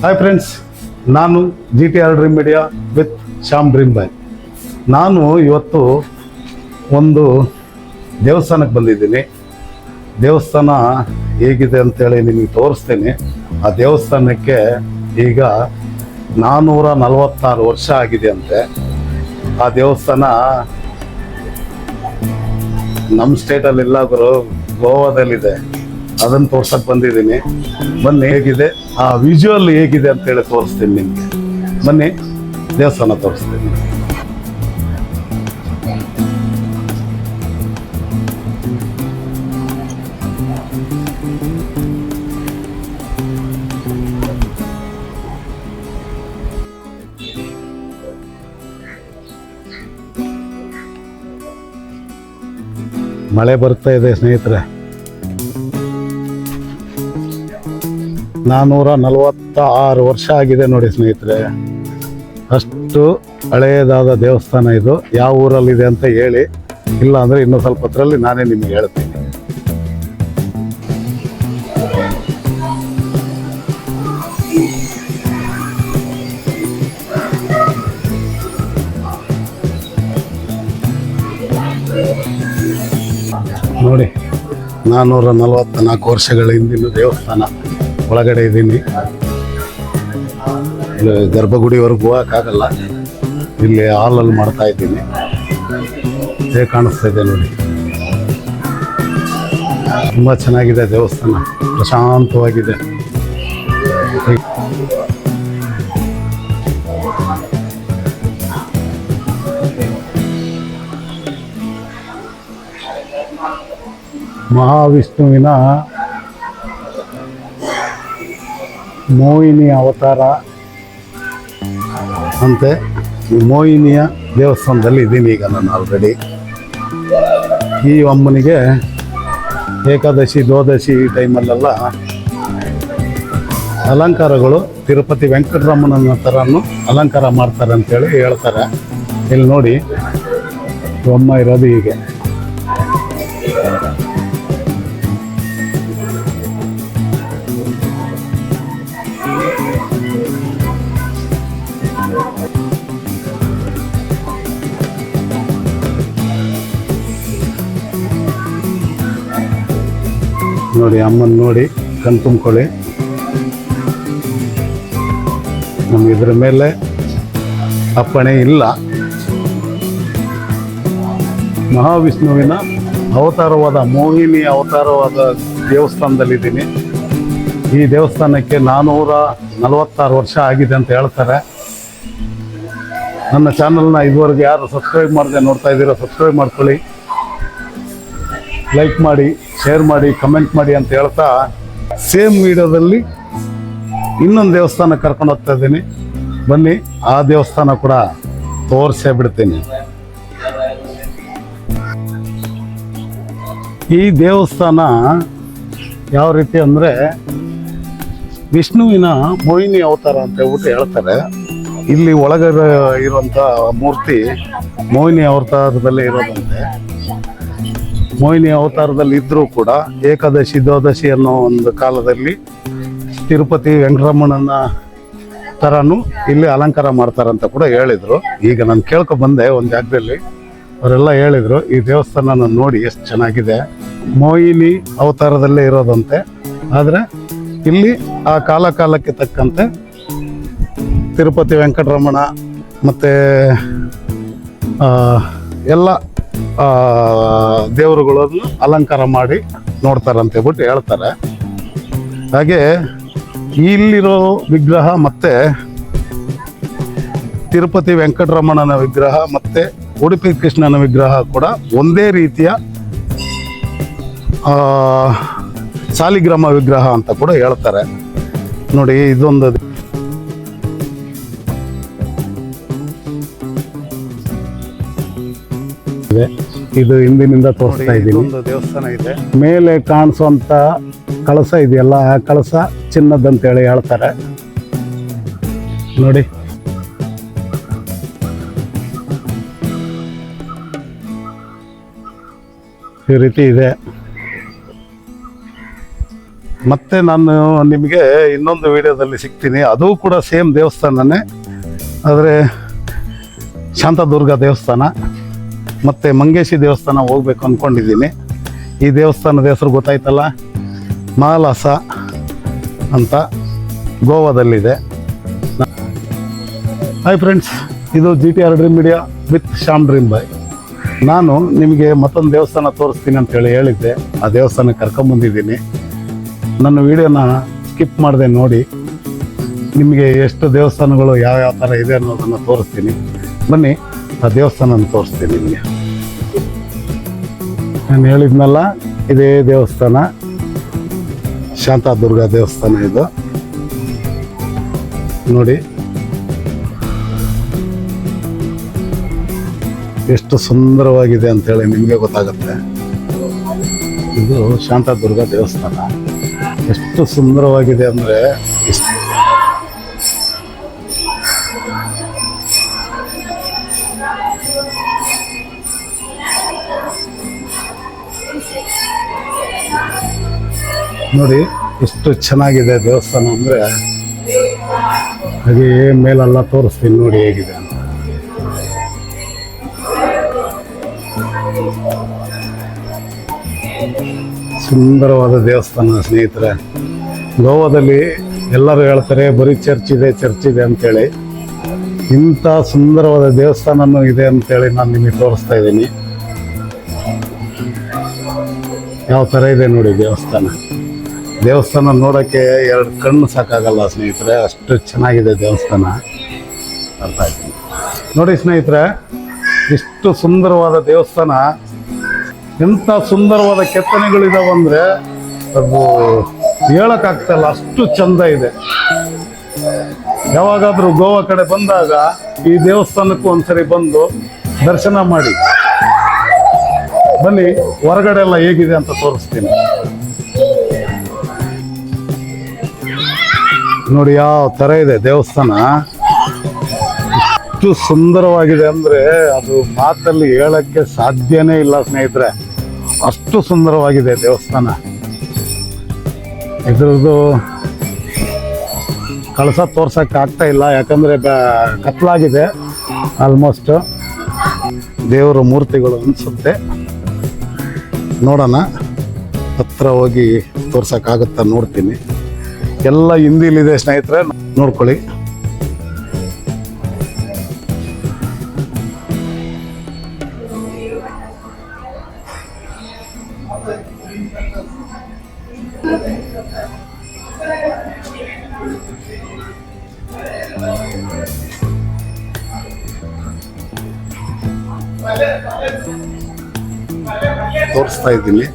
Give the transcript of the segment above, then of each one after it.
Hi friends, ನಾನು GTR dream media with Shyam dream boy. ನಾನು ಇವತ್ತು ಒಂದು ದೇವಸ್ಥಾನಕ್ಕೆ ಬಂದಿದ್ದೀನಿ. ದೇವಸ್ಥಾನ ಹೇಗಿದೆ ಅಂತೇಳಿ ನಿಮಗೆ ತೋರಿಸ್ತೀನಿ. ಆ ದೇವಸ್ಥಾನಕ್ಕೆ ಈಗ 446 ವರ್ಷ ಆಗಿದೆ ಅಂತೆ. ಆ ದೇವಸ್ಥಾನ ನಮ್ಮ ಸ್ಟೇಟಲ್ಲಿಲ್ಲ ಗುರು, ಗೋವಾದಲ್ಲಿದೆ. ಅದನ್ನು ತೋರ್ಸಕ್ಕೆ ಬಂದಿದ್ದೀನಿ. ಬನ್ನಿ, ಹೇಗಿದೆ ಆ ವಿಜುವಲ್ ಹೇಗಿದೆ ಅಂತೇಳಿ ತೋರಿಸ್ತೀನಿ ನಿಮಗೆ. ಬನ್ನಿ, ದೇವಸ್ಥಾನ ತೋರಿಸ್ತೀನಿ. ಮಳೆ ಬರ್ತಾ ಇದೆ ಸ್ನೇಹಿತರೆ. 446 ವರ್ಷ ಆಗಿದೆ ನೋಡಿ ಸ್ನೇಹಿತರೆ. ಅಷ್ಟು ಹಳೆಯದಾದ ದೇವಸ್ಥಾನ ಇದು. ಯಾವ ಊರಲ್ಲಿದೆ ಅಂತ ಹೇಳಿ, ಇಲ್ಲ ಅಂದರೆ ಇನ್ನೂ ಸ್ವಲ್ಪ ಹೊತ್ತರಲ್ಲಿ ನಾನೇ ನಿಮಗೆ ಹೇಳ್ತೀನಿ. ನೋಡಿ, 444 ವರ್ಷಗಳ ಹಿಂದಿನ ದೇವಸ್ಥಾನ. ಒಳಗಡೆ ಇದ್ದೀನಿ. ಗರ್ಭಗುಡಿವರೆಗೂ ಹೋಗೋಕ್ಕಾಗಲ್ಲ. ಇಲ್ಲಿ ಹಾಲಲ್ಲಿ ಮಾಡ್ತಾ ಇದ್ದೀನಿ. ಹೇಗೆ ಕಾಣಿಸ್ತಾ ಇದೆ ನೋಡಿ. ತುಂಬ ಚೆನ್ನಾಗಿದೆ ದೇವಸ್ಥಾನ, ಪ್ರಶಾಂತವಾಗಿದೆ. ಮಹಾವಿಷ್ಣುವಿನ ಮೋಹಿನಿ ಅವತಾರ ಅಂತೆ. ಮೋಹಿನಿಯ ದೇವಸ್ಥಾನದಲ್ಲಿ ಇದ್ದೀನಿ ಈಗ ನಾನು ಆಲ್ರೆಡಿ. ಈ ಅಮ್ಮನಿಗೆ ಏಕಾದಶಿ ದ್ವಾದಶಿ ಟೈಮಲ್ಲೆಲ್ಲ ಅಲಂಕಾರಗಳು ತಿರುಪತಿ ವೆಂಕಟರಮಣನ ಥರನೂ ಅಲಂಕಾರ ಮಾಡ್ತಾರೆ ಅಂತೇಳಿ ಹೇಳ್ತಾರೆ. ಇಲ್ಲಿ ನೋಡಿ, ಅಮ್ಮ ಇರೋದು ಹೀಗೆ. ನೋಡಿ, ಅಮ್ಮನ ನೋಡಿ ಕಣ್ ತುಂಬ್ಕೊಳ್ಳಿ. ನಮ್ಗೆ ಇದ್ರ ಮೇಲೆ ಅಪ್ಪಣೆ ಇಲ್ಲ. ಮಹಾವಿಷ್ಣುವಿನ ಅವತಾರವಾದ ಮೋಹಿನಿ ಅವತಾರವಾದ ದೇವಸ್ಥಾನದಲ್ಲಿದ್ದೀನಿ. ಈ ದೇವಸ್ಥಾನಕ್ಕೆ 446 ವರ್ಷ ಆಗಿದೆ ಅಂತ ಹೇಳ್ತಾರೆ. ನನ್ನ ಚಾನಲ್ನ ಇದುವರೆಗೆ ಯಾರು ಸಬ್ಸ್ಕ್ರೈಬ್ ಮಾಡದೆ ನೋಡ್ತಾ ಇದ್ದೀರೋ ಸಬ್ಸ್ಕ್ರೈಬ್ ಮಾಡ್ಕೊಳ್ಳಿ, ಲೈಕ್ ಮಾಡಿ, ಶೇರ್ ಮಾಡಿ, ಕಮೆಂಟ್ ಮಾಡಿ ಅಂತ ಹೇಳ್ತಾ, ಸೇಮ್ ವಿಡಿಯೋದಲ್ಲಿ ಇನ್ನೊಂದು ದೇವಸ್ಥಾನ ಕರ್ಕೊಂಡು ಹೋಗ್ತಾ ಇದ್ದೀನಿ. ಬನ್ನಿ, ಆ ದೇವಸ್ಥಾನ ಕೂಡ ತೋರಿಸೇ ಬಿಡ್ತೀನಿ. ಈ ದೇವಸ್ಥಾನ ಯಾವ ರೀತಿ ಅಂದರೆ, ವಿಷ್ಣುವಿನ ಮೋಹಿನಿ ಅವತಾರ ಅಂತ ಹೇಳ್ಬಿಟ್ಟು ಹೇಳ್ತಾರೆ. ಇಲ್ಲಿ ಒಳಗಡೆ ಇರುವಂಥ ಮೂರ್ತಿ ಮೋಹಿನಿ ಅವತಾರದಲ್ಲೇ ಇರೋದಂತೆ. ಮೋಹಿನಿ ಅವತಾರದಲ್ಲಿ ಇದ್ದರೂ ಕೂಡ ಏಕಾದಶಿ ದ್ವಾದಶಿ ಅನ್ನೋ ಒಂದು ಕಾಲದಲ್ಲಿ ತಿರುಪತಿ ವೆಂಕಟರಮಣನ ಥರನೂ ಇಲ್ಲಿ ಅಲಂಕಾರ ಮಾಡ್ತಾರಂತ ಕೂಡ ಹೇಳಿದರು. ಈಗ ನಾನು ಕೇಳ್ಕೊಬಂದೆ ಒಂದು ಜಾಗದಲ್ಲಿ, ಅವರೆಲ್ಲ ಹೇಳಿದರು ಈ ದೇವಸ್ಥಾನ ನಾನು ನೋಡಿ ಎಷ್ಟು ಚೆನ್ನಾಗಿದೆ. ಮೋಹಿನಿ ಅವತಾರದಲ್ಲೇ ಇರೋದಂತೆ. ಆದರೆ ಇಲ್ಲಿ ಆ ಕಾಲಕ್ಕೆ ತಕ್ಕಂತೆ ತಿರುಪತಿ ವೆಂಕಟರಮಣ ಮತ್ತು ಎಲ್ಲ ದೇವರುಗಳನ್ನು ಅಲಂಕಾರ ಮಾಡಿ ನೋಡ್ತಾರಂತ ಹೇಳ್ಬಿಟ್ಟು ಹೇಳ್ತಾರೆ. ಹಾಗೆ ಇಲ್ಲಿರೋ ವಿಗ್ರಹ ಮತ್ತು ತಿರುಪತಿ ವೆಂಕಟರಮಣನ ವಿಗ್ರಹ ಮತ್ತು ಉಡುಪಿ ಕೃಷ್ಣನ ವಿಗ್ರಹ ಕೂಡ ಒಂದೇ ರೀತಿಯ ಸಾಲಿಗ್ರಾಮ ವಿಗ್ರಹ ಅಂತ ಕೂಡ ಹೇಳ್ತಾರೆ. ನೋಡಿ, ಇದೊಂದು ಇದು ಹಿಂದಿನಿಂದ ತೋರಿಸ್ತಾ ಇದ್ದೀನಿ. ದೇವಸ್ಥಾನ ಇದೆ. ಮೇಲೆ ಕಾಣಿಸುವಂತ ಕಳಸ ಇದೆಯಲ್ಲ, ಆ ಕಳಸ ಚಿನ್ನದಂತೇಳಿ ಹೇಳ್ತಾರೆ. ನೋಡಿ, ಈ ರೀತಿ ಇದೆ. ಮತ್ತೆ ನಾನು ನಿಮಗೆ ಇನ್ನೊಂದು ವಿಡಿಯೋದಲ್ಲಿ ಸಿಗ್ತೀನಿ. ಅದು ಕೂಡ ಸೇಮ್ ದೇವಸ್ಥಾನನೇ, ಆದರೆ ಶಾಂತದುರ್ಗ ದೇವಸ್ಥಾನ ಮತ್ತು ಮಂಗೇಶಿ ದೇವಸ್ಥಾನ ಹೋಗ್ಬೇಕು ಅಂದ್ಕೊಂಡಿದ್ದೀನಿ. ಈ ದೇವಸ್ಥಾನದ ಹೆಸರು ಗೊತ್ತಾಯ್ತಲ್ಲ, ಮಹಾಲಾಸ ಅಂತ ಗೋವಾದಲ್ಲಿದೆ. ಹಾಯ್ ಫ್ರೆಂಡ್ಸ್, ಇದು GTR dream media with Shyam dream boy. ನಾನು ನಿಮಗೆ ಮತ್ತೊಂದು ದೇವಸ್ಥಾನ ತೋರಿಸ್ತೀನಿ ಅಂತೇಳಿ ಹೇಳಿದ್ದೆ. ಆ ದೇವಸ್ಥಾನಕ್ಕೆ ಕರ್ಕೊಂಬಂದಿದ್ದೀನಿ. ನನ್ನ ವಿಡಿಯೋನ ಸ್ಕಿಪ್ ಮಾಡದೆ ನೋಡಿ. ನಿಮಗೆ ಎಷ್ಟು ದೇವಸ್ಥಾನಗಳು ಯಾವ್ಯಾವ ಥರ ಇದೆ ಅನ್ನೋದನ್ನು ತೋರಿಸ್ತೀನಿ. ಬನ್ನಿ, ಆ ದೇವಸ್ಥಾನ ತೋರಿಸ್ತೀನಿ ನಿಮಗೆ. ನಾನು ಹೇಳಿದ್ನಲ್ಲ, ಇದೇ ದೇವಸ್ಥಾನ, ಶಾಂತದುರ್ಗ ದೇವಸ್ಥಾನ. ಇದು ನೋಡಿ ಎಷ್ಟು ಸುಂದರವಾಗಿದೆ ಅಂತೇಳಿ ನಿಮಗೆ ಗೊತ್ತಾಗುತ್ತೆ. ಇದು ಶಾಂತದುರ್ಗ ದೇವಸ್ಥಾನ ಎಷ್ಟು ಸುಂದರವಾಗಿದೆ ಅಂದರೆ ನೋಡಿ ಎಷ್ಟು ಚೆನ್ನಾಗಿದೆ ದೇವಸ್ಥಾನ ಅಂದರೆ. ಹಾಗೆ ಮೇಲೆಲ್ಲ ತೋರಿಸ್ತೀನಿ ನೋಡಿ ಹೇಗಿದೆ ಅಂತ. ಸುಂದರವಾದ ದೇವಸ್ಥಾನ ಸ್ನೇಹಿತರೆ. ಗೋವಾದಲ್ಲಿ ಎಲ್ಲರೂ ಹೇಳ್ತಾರೆ ಬರೀ ಚರ್ಚ್ ಇದೆ ಅಂತೇಳಿ. ಇಂಥ ಸುಂದರವಾದ ದೇವಸ್ಥಾನನೂ ಇದೆ ಅಂತೇಳಿ ನಾನು ನಿಮಗೆ ತೋರಿಸ್ತಾ ಇದ್ದೀನಿ. ಯಾವ ಥರ ಇದೆ ನೋಡಿ ದೇವಸ್ಥಾನ ನೋಡೋಕ್ಕೆ ಎರಡು ಕಣ್ಣು ಸಾಕಾಗಲ್ಲ ಸ್ನೇಹಿತರೆ, ಅಷ್ಟು ಚೆನ್ನಾಗಿದೆ ದೇವಸ್ಥಾನ. ಅರ್ಥ ಆಯ್ತು ನೋಡಿ ಸ್ನೇಹಿತರೆ, ಇಷ್ಟು ಸುಂದರವಾದ ದೇವಸ್ಥಾನ. ಎಂಥ ಸುಂದರವಾದ ಕೆತ್ತನೆಗಳಿದಾವೆ ಅಂದರೆ ಅದು ಹೇಳೋಕ್ಕಾಗ್ತಾಯಿಲ್ಲ, ಅಷ್ಟು ಚಂದ ಇದೆ. ಯಾವಾಗಾದರೂ ಗೋವಾ ಕಡೆ ಬಂದಾಗ ಈ ದೇವಸ್ಥಾನಕ್ಕೂ ಒಂದ್ಸರಿ ಬಂದು ದರ್ಶನ ಮಾಡಿ ಬನ್ನಿ. ಹೊರಗಡೆ ಎಲ್ಲ ಹೇಗಿದೆ ಅಂತ ತೋರಿಸ್ತೀನಿ ನೋಡಿ. ಯಾವ ಥರ ಇದೆ ದೇವಸ್ಥಾನ, ಎಷ್ಟು ಸುಂದರವಾಗಿದೆ ಅಂದರೆ ಅದು ಮಾತಲ್ಲಿ ಹೇಳಕ್ಕೆ ಸಾಧ್ಯನೇ ಇಲ್ಲ ಸ್ನೇಹಿತರೆ. ಅಷ್ಟು ಸುಂದರವಾಗಿದೆ ದೇವಸ್ಥಾನ. ಇದ್ರದ್ದು ಕಳಸ ತೋರ್ಸಕ್ಕೆ ಆಗ್ತಾ ಇಲ್ಲ, ಯಾಕಂದರೆ ಕತ್ಲಾಗಿದೆ ಆಲ್ಮೋಸ್ಟ್. ದೇವರ ಮೂರ್ತಿಗಳು ಅನಿಸುತ್ತೆ. ನೋಡೋಣ, ಹತ್ರ ಹೋಗಿ ತೋರ್ಸೋಕ್ಕಾಗುತ್ತಾ ನೋಡ್ತೀನಿ. ಎಲ್ಲ ಹಿಂದಿಲಿದೆ ಸ್ನೇಹಿತರೆ, ನೋಡ್ಕೊಳ್ಳಿ. ತೋರಿಸ್ತಾ ಇದ್ದೀನಿ.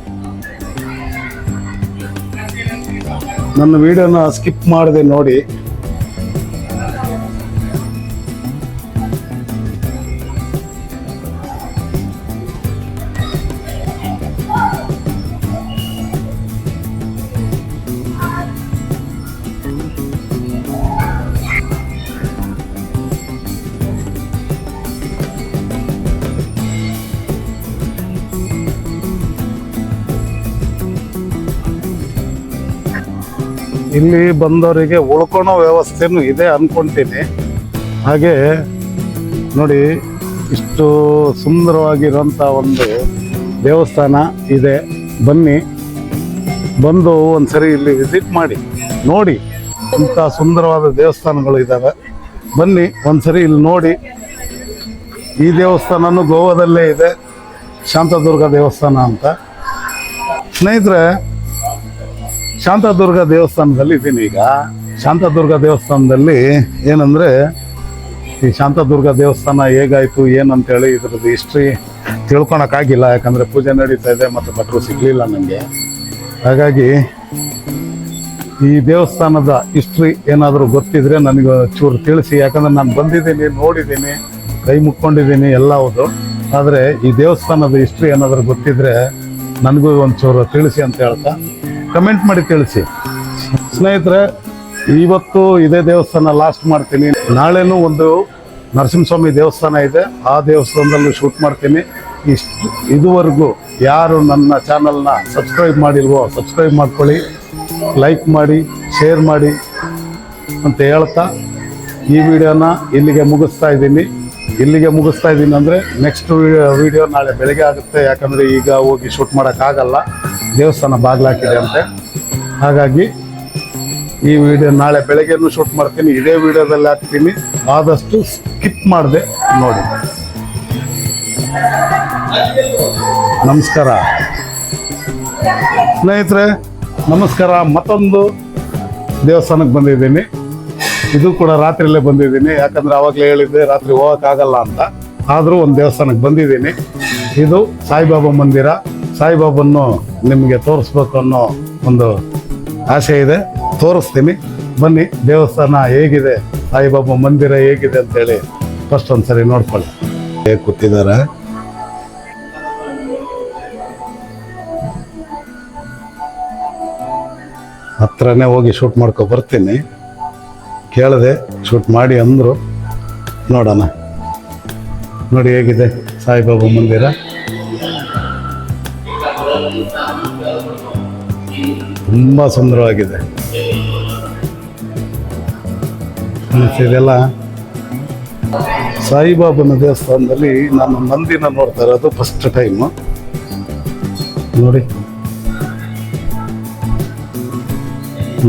ನನ್ನ ವಿಡಿಯೋನ ಸ್ಕಿಪ್ ಮಾಡದೆ ನೋಡಿ. ಇಲ್ಲಿ ಬಂದವರಿಗೆ ಉಳ್ಕೊಳೋ ವ್ಯವಸ್ಥೆನೂ ಇದೆ ಅನ್ಕೊಂತೀನಿ. ಹಾಗೆ ನೋಡಿ, ಇಷ್ಟು ಸುಂದರವಾಗಿರೋಂಥ ಒಂದು ದೇವಸ್ಥಾನ ಇದೆ. ಬನ್ನಿ, ಬಂದು ಒಂದ್ಸರಿ ಇಲ್ಲಿ ವಿಸಿಟ್ ಮಾಡಿ ನೋಡಿ. ಇಂಥ ಸುಂದರವಾದ ದೇವಸ್ಥಾನಗಳು ಇದ್ದಾವೆ. ಬನ್ನಿ ಒಂದ್ಸರಿ ಇಲ್ಲಿ ನೋಡಿ. ಈ ದೇವಸ್ಥಾನನೂ ಗೋವಾದಲ್ಲೇ ಇದೆ, ಶಾಂತದುರ್ಗ ದೇವಸ್ಥಾನ ಅಂತ. ಸ್ನೇಹಿತರೆ, ಶಾಂತದುರ್ಗ ದೇವಸ್ಥಾನದಲ್ಲಿ ಇದ್ದೀನಿ ಈಗ. ಶಾಂತದುರ್ಗ ದೇವಸ್ಥಾನದಲ್ಲಿ ಏನಂದರೆ, ಈ ಶಾಂತದುರ್ಗ ದೇವಸ್ಥಾನ ಹೇಗಾಯಿತು ಏನಂತೇಳಿ ಇದ್ರದ್ದು ಹಿಸ್ಟ್ರಿ ತಿಳ್ಕೊಳಕ್ಕಾಗಿಲ್ಲ, ಯಾಕಂದರೆ ಪೂಜೆ ನಡೀತಾ ಇದೆ ಮತ್ತು ಭಟ್ರು ಸಿಗಲಿಲ್ಲ ನನಗೆ. ಹಾಗಾಗಿ ಈ ದೇವಸ್ಥಾನದ ಹಿಸ್ಟ್ರಿ ಏನಾದರೂ ಗೊತ್ತಿದ್ರೆ ನನಗೆ ಚೂರು ತಿಳಿಸಿ. ಯಾಕಂದರೆ ನಾನು ಬಂದಿದ್ದೀನಿ, ನೋಡಿದ್ದೀನಿ, ಕೈ ಮುಕ್ಕೊಂಡಿದ್ದೀನಿ ಎಲ್ಲ ಹೌದು. ಆದರೆ ಈ ದೇವಸ್ಥಾನದ ಹಿಸ್ಟ್ರಿ ಏನಾದರೂ ಗೊತ್ತಿದ್ರೆ ನನಗೂ ಒಂಚೂರು ತಿಳಿಸಿ ಅಂತ ಹೇಳ್ತಾ ಕಮೆಂಟ್ ಮಾಡಿ ತಿಳಿಸಿ ಸ್ನೇಹಿತರೆ. ಇವತ್ತು ಇದೇ ದೇವಸ್ಥಾನ ಲಾಸ್ಟ್ ಮಾಡ್ತೀನಿ. ನಾಳೆನೂ ಒಂದು ನರಸಿಂಹಸ್ವಾಮಿ ದೇವಸ್ಥಾನ ಇದೆ, ಆ ದೇವಸ್ಥಾನದಲ್ಲೂ ಶೂಟ್ ಮಾಡ್ತೀನಿ. ಇದುವರೆಗೂ ಯಾರು ನನ್ನ ಚಾನಲ್ನ ಸಬ್ಸ್ಕ್ರೈಬ್ ಮಾಡಿಲ್ವೋ ಸಬ್ಸ್ಕ್ರೈಬ್ ಮಾಡ್ಕೊಳ್ಳಿ. ಲೈಕ್ ಮಾಡಿ, ಶೇರ್ ಮಾಡಿ ಅಂತ ಹೇಳ್ತಾ ಈ ವಿಡಿಯೋನ ಇಲ್ಲಿಗೆ ಮುಗಿಸ್ತಾ ಇದ್ದೀನಿ. ಅಂದರೆ ನೆಕ್ಸ್ಟ್ ವಿಡಿಯೋ ನಾಳೆ ಬೆಳಗ್ಗೆ ಆಗುತ್ತೆ. ಯಾಕಂದರೆ ಈಗ ಹೋಗಿ ಶೂಟ್ ಮಾಡೋಕ್ಕಾಗಲ್ಲ, ದೇವಸ್ಥಾನ ಬಾಗಿಲಾಕಿದೆ ಅಂತೆ. ಹಾಗಾಗಿ ಈ ವಿಡಿಯೋ ನಾಳೆ ಬೆಳಗ್ಗೆನೂ ಶೂಟ್ ಮಾಡ್ತೀನಿ, ಇದೇ ವಿಡಿಯೋದಲ್ಲಿ ಹಾಕ್ತೀನಿ. ಆದಷ್ಟು ಸ್ಕಿಪ್ ಮಾಡಿದೆ ನೋಡಿ. ನಮಸ್ಕಾರ ಸ್ನೇಹಿತರೆ, ನಮಸ್ಕಾರ. ಮತ್ತೊಂದು ದೇವಸ್ಥಾನಕ್ಕೆ ಬಂದಿದ್ದೀನಿ. ಇದು ಕೂಡ ರಾತ್ರಿಯಲ್ಲೇ ಬಂದಿದ್ದೀನಿ, ಯಾಕಂದರೆ ಆವಾಗಲೇ ಹೇಳಿದ್ದೆ ರಾತ್ರಿ ಹೋಗೋಕ್ಕಾಗಲ್ಲ ಅಂತ. ಆದರೂ ಒಂದು ದೇವಸ್ಥಾನಕ್ಕೆ ಬಂದಿದ್ದೀನಿ. ಇದು ಸಾಯಿಬಾಬಾ ಮಂದಿರ. ಸಾಯಿಬಾಬನ್ನು ನಿಮಗೆ ತೋರಿಸ್ಬೇಕು ಅನ್ನೋ ಒಂದು ಆಸೆ ಇದೆ, ತೋರಿಸ್ತೀನಿ ಬನ್ನಿ. ದೇವಸ್ಥಾನ ಹೇಗಿದೆ, ಸಾಯಿಬಾಬಾ ಮಂದಿರ ಹೇಗಿದೆ ಅಂತೇಳಿ ಫಸ್ಟ್ ಒಂದ್ಸರಿ ನೋಡ್ಕೊಳ್ಳಿ. ಹೇಗೆ ಕೂತಿದ್ದಾರೆ, ಹತ್ರನೇ ಹೋಗಿ ಶೂಟ್ ಮಾಡ್ಕೊ ಬರ್ತೀನಿ. ಕೇಳಿದೆ, ಶೂಟ್ ಮಾಡಿ ಅಂದರು. ನೋಡೋಣ. ನೋಡಿ ಹೇಗಿದೆ ಸಾಯಿಬಾಬಾ ಮಂದಿರ. ತುಂಬ ಸುಂದರವಾಗಿದೆ. ಇದೆಲ್ಲ ಸಾಯಿಬಾಬನ ದೇವಸ್ಥಾನದಲ್ಲಿ ನಾನು ನಂದಿನ ನೋಡ್ತಾ ಇರೋದು ಫಸ್ಟ್ ಟೈಮು. ನೋಡಿ,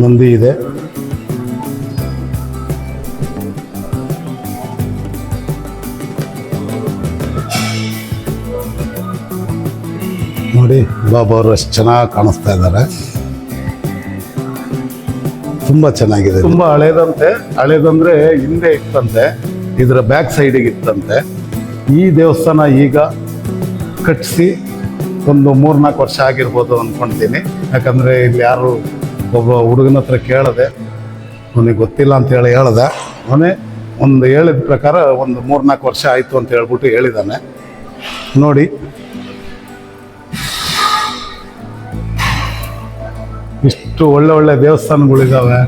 ನಂದಿ ಇದೆ. ನೋಡಿ ಬಾಬಾ ಅವರು ಎಷ್ಟು ಚೆನ್ನಾಗಿ ಕಾಣಿಸ್ತಾ ಇದ್ದಾರೆ. ತುಂಬ ಚೆನ್ನಾಗಿದೆ. ತುಂಬ ಹಳೇದಂದ್ರೆ ಹಿಂದೆ ಇತ್ತಂತೆ, ಇದರ ಬ್ಯಾಕ್ ಸೈಡಿಗೆ ಇತ್ತಂತೆ. ಈ ದೇವಸ್ಥಾನ ಈಗ ಕಟ್ಟಿಸಿ ಒಂದು 3-4 ವರ್ಷ ಆಗಿರ್ಬೋದು ಅಂದ್ಕೊಳ್ತೀನಿ. ಯಾಕಂದರೆ ಇಲ್ಲಿ ಯಾರು ಒಬ್ಬ ಹುಡುಗನ ಹತ್ರ ಕೇಳಿದೆ, ಅವನಿಗೆ ಗೊತ್ತಿಲ್ಲ ಅಂತ ಹೇಳ್ದೆ. ಅವನೇ ಒಂದು ಹೇಳಿದ ಪ್ರಕಾರ ಒಂದು 3-4 ವರ್ಷ ಆಯಿತು ಅಂತ ಹೇಳ್ಬಿಟ್ಟು ಹೇಳಿದ್ದಾನೆ. ನೋಡಿ, ಇಷ್ಟು ಒಳ್ಳೆ ದೇವಸ್ಥಾನಗಳಿದ್ದಾವೆ.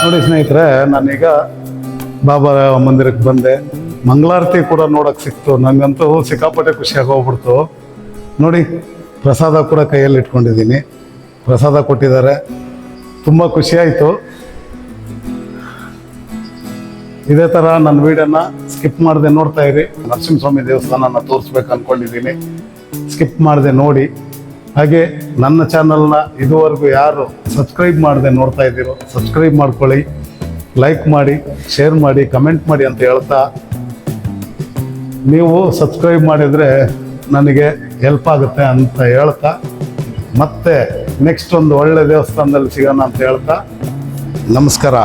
ನೋಡಿ ಸ್ನೇಹಿತರೆ, ನಾನೀಗ ಬಾಬಾ ಮಂದಿರಕ್ಕೆ ಬಂದೆ. ಮಂಗಳಾರತಿ ಕೂಡ ನೋಡೋಕೆ ಸಿಕ್ತು. ನನಗಂತೂ ಸಿಕ್ಕಾಪಟ್ಟೆ ಖುಷಿಯಾಗಿ ಹೋಗ್ಬಿಡ್ತು. ನೋಡಿ, ಪ್ರಸಾದ ಕೂಡ ಕೈಯಲ್ಲಿ ಇಟ್ಕೊಂಡಿದ್ದೀನಿ. ಪ್ರಸಾದ ಕೊಟ್ಟಿದ್ದಾರೆ, ತುಂಬ ಖುಷಿಯಾಯಿತು. ಇದೇ ಥರ ನನ್ನ ವೀಡಿಯೋನ ಸ್ಕಿಪ್ ಮಾಡದೆ ನೋಡ್ತಾ ಇರಿ. ನರಸಿಂಹಸ್ವಾಮಿ ದೇವಸ್ಥಾನನ ತೋರಿಸ್ಬೇಕು ಅಂದ್ಕೊಂಡಿದ್ದೀನಿ, ಸ್ಕಿಪ್ ಮಾಡದೆ ನೋಡಿ. ಹಾಗೆ ನನ್ನ ಚಾನಲ್ನ ಇದುವರೆಗೂ ಯಾರು ಸಬ್ಸ್ಕ್ರೈಬ್ ಮಾಡದೆ ನೋಡ್ತಾ ಇದ್ದೀರೋ ಸಬ್ಸ್ಕ್ರೈಬ್ ಮಾಡ್ಕೊಳ್ಳಿ, ಲೈಕ್ ಮಾಡಿ, ಶೇರ್ ಮಾಡಿ, ಕಮೆಂಟ್ ಮಾಡಿ ಅಂತ ಹೇಳ್ತಾ, ನೀವು ಸಬ್ಸ್ಕ್ರೈಬ್ ಮಾಡಿದರೆ ನನಗೆ ಹೆಲ್ಪ್ ಆಗುತ್ತೆ ಅಂತ ಹೇಳ್ತಾ, ಮತ್ತೆ ನೆಕ್ಸ್ಟ್ ಒಂದು ಒಳ್ಳೆ ದೇವಸ್ಥಾನದಲ್ಲಿ ಸಿಗೋಣ ಅಂತ ಹೇಳ್ತಾ, ನಮಸ್ಕಾರ.